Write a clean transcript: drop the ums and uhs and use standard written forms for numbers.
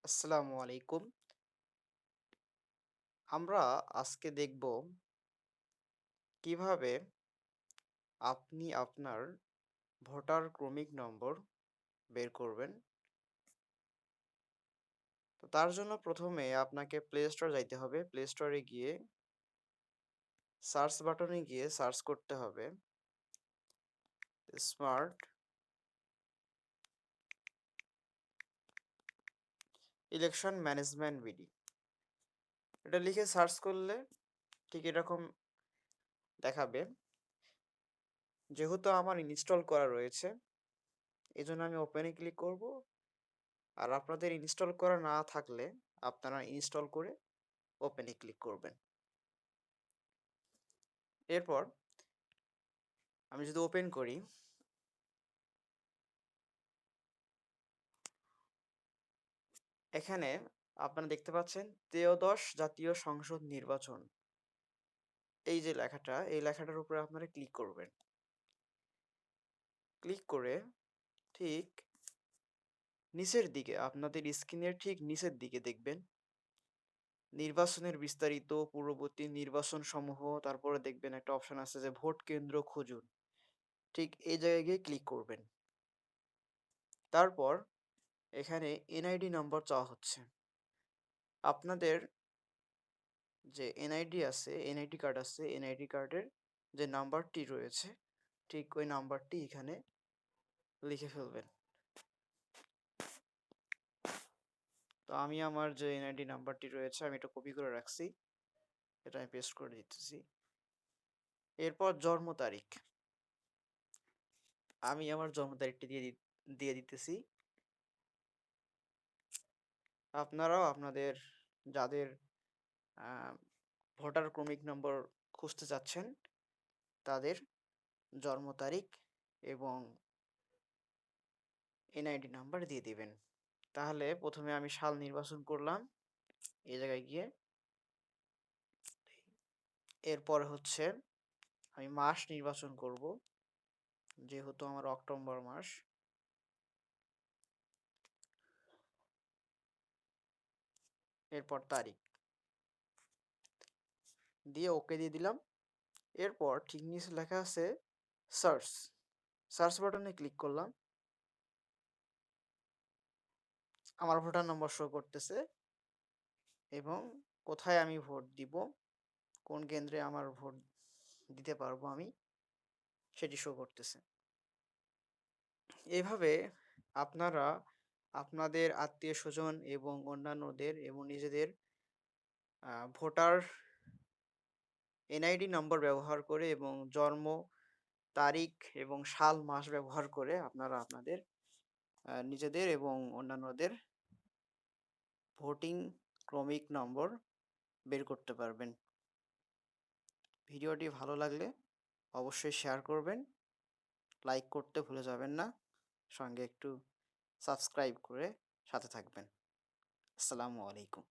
আসসালামু আলাইকুম। আমরা আজকে দেখব কিভাবে আপনি আপনার ভোটার ক্রমিক নম্বর বের করবেন। তো তার জন্য প্রথমে আপনাকে প্লে স্টোর যাইতে হবে। প্লে স্টোরে গিয়ে সার্চ বাটনে গিয়ে সার্চ করতে হবে স্মার্ট ইলেকশন ম্যানেজমেন্ট বিডি। এটা লিখে সার্চ করলে ঠিক এরকম দেখাবে। যেহেতু আমার ইনস্টল করা রয়েছে, এজন্য আমি ওপেনে ক্লিক করব। আর আপনাদের ইনস্টল করা না থাকলে আপনারা ইনস্টল করে ওপেনে ক্লিক করবেন। এরপর আমি যদি ওপেন করি, এখানে আপনারা দেখতে পাচ্ছেন ত্রয়োদশ জাতীয় সংসদ নির্বাচন। এই যে লেখাটা, এই লেখাটার উপরে আপনারা ক্লিক করবেন। ক্লিক করে ঠিক নিচের দিকে, আপনাদের স্ক্রিনের ঠিক নিচের দিকে দেখবেন নির্বাচনের বিস্তারিত, পূর্ববর্তী নির্বাচন সমূহ, তারপরে দেখবেন একটা অপশন আছে যে ভোট কেন্দ্র খুঁজুন। ঠিক এই জায়গায় গিয়ে ক্লিক করবেন। তারপর এখানে এনআইডি নাম্বার চাওয়া হচ্ছে। আপনাদের যে এনআইডি আছে, এনআইডি কার্ড আছে, এনআইডি কার্ডের যে নাম্বারটি রয়েছে ঠিক ওই নাম্বারটি এখানে লিখে ফেলবেন। তো আমি আমার যে এনআইডি নাম্বারটি রয়েছে আমি এটা কপি করে রাখছি, এটা আমি পেস্ট করে দিতেছি। এরপর জন্ম তারিখ, আমি আমার জন্ম তারিখটি দিয়ে দিতেছি। আপনারাও আপনাদের যাদের ভোটার ক্রমিক নম্বর খুঁজতে চাচ্ছেন তাদের জন্ম তারিখ এবং এনআইডি নাম্বার দিয়ে দিবেন। তাহলে প্রথমে আমি সাল নির্বাচন করলাম এই জায়গায় গিয়ে। এরপর হচ্ছে আমি মাস নির্বাচন করব, যেহেতু আমার অক্টোবর মাস। এরপর তারিখ দিয়ে ওকে দিয়ে দিলাম। এরপর ঠিক নিচে লেখা আছে সার্চ, সার্চ বাটনে ক্লিক করলাম। আমার ভোটার নম্বর শো করতেছে এবং কোথায় আমি ভোট দিব, কোন কেন্দ্রে আমার ভোট দিতে পারবো আমি, সেটি শো করতেছে। এভাবে আপনারা আপনাদের আত্মীয় স্বজন এবং অন্যান্যদের এবং নিজেদের ভোটার এনআইডি নম্বর ব্যবহার করে এবং জন্ম তারিখ এবং সাল মাস ব্যবহার করে আপনারা আপনাদের নিজেদের এবং অন্যান্যদের ভোটিং ক্রমিক নম্বর বের করতে পারবেন। ভিডিওটি ভালো লাগলে অবশ্যই শেয়ার করবেন, লাইক করতে ভুলে যাবেন না, সঙ্গে একটু সাবস্ক্রাইব করে সাথে থাকবেন। আসসালামু আলাইকুম।